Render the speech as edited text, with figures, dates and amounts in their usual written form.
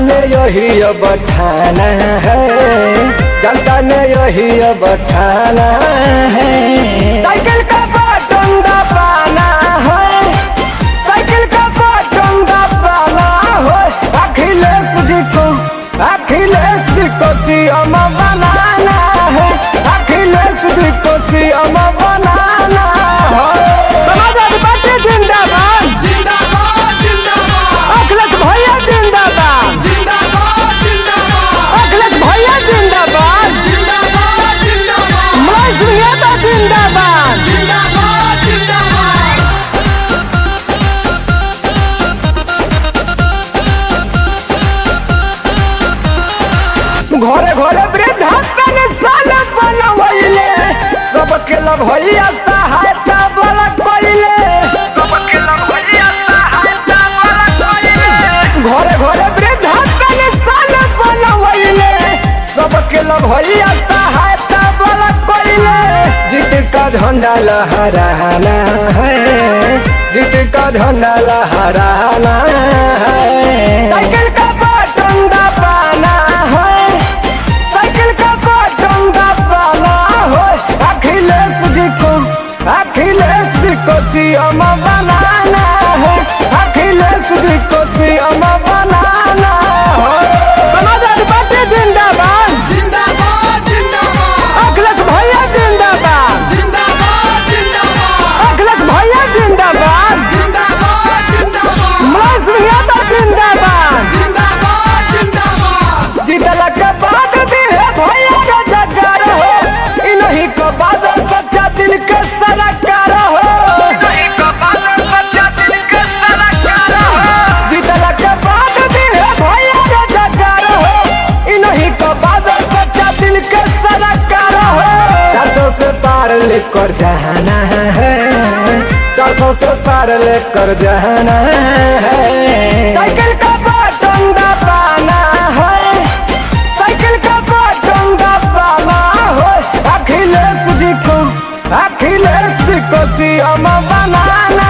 ने यही अब ठाना है, जनता ने यही अब ठाना है। साइकिल का बटन दबाना है, साइकिल का बटन दबाना है। अखिलेश जी को सीएम बनाना है, अखिलेश जी को सीएम बनाना है। समाजवादी पार्टी जिंदाबाद, जिंदाबाद जिंदाबाद, अखिलेश भैया जिंदाबाद, जिंदाबाद जिंदाबाद, अखिलेश भैया जिंदाबाद, जिंदाबाद जिंदाबाद, महेश भैया तो जिंदाबाद। जिंदाबाद जिंदाबाद। घरे घरे वृद्धा पेंशन बनवैले, सबके भैया सहायता बड़ा कइले, सबके भैया सहायता बड़ा कइले। घरे घरे वृद्धा पेंशन बनवैले, सबके भैया सहायता बड़ा कइले। जीत का झंडा लहराना है, जीत का झंडा लहराना है। साइकिल का बटन दबाना है, साइकिल का बटन दबाना है। अखिलेश जी को सीएम बनाना है, अखिलेश जी को सीएम बनाना है। समाजवादी पार्टी जिंदाबाद, जिंदाबाद जिंदाबाद, अखिलेश भैया जिंदाबाद, जिंदाबाद जिंदाबाद, अखिलेश भैया जिंदाबाद, जिंदाबाद जिंदाबाद, महेश भैया तो जिंदाबाद। जिंदाबाद जिंदाबाद, जीतला के बाद भी है भैया का जगार हो, इन्हीं को बाद सच्चा दिल के सरकार हो, इन्हीं को बाद सच्चा दिल के सरकार हो। जीतला के बाद भी है भैया का जगार हो, इन्हीं को बाद सच्चा दिल के सरकार हो। 400 से पार लेकर जाना है, 400 से पार लेकर जाना है। साइकिल का बटन दबाना है, साइकिल का बटन दबाना है। अखिलेश जी को सीएम बनाना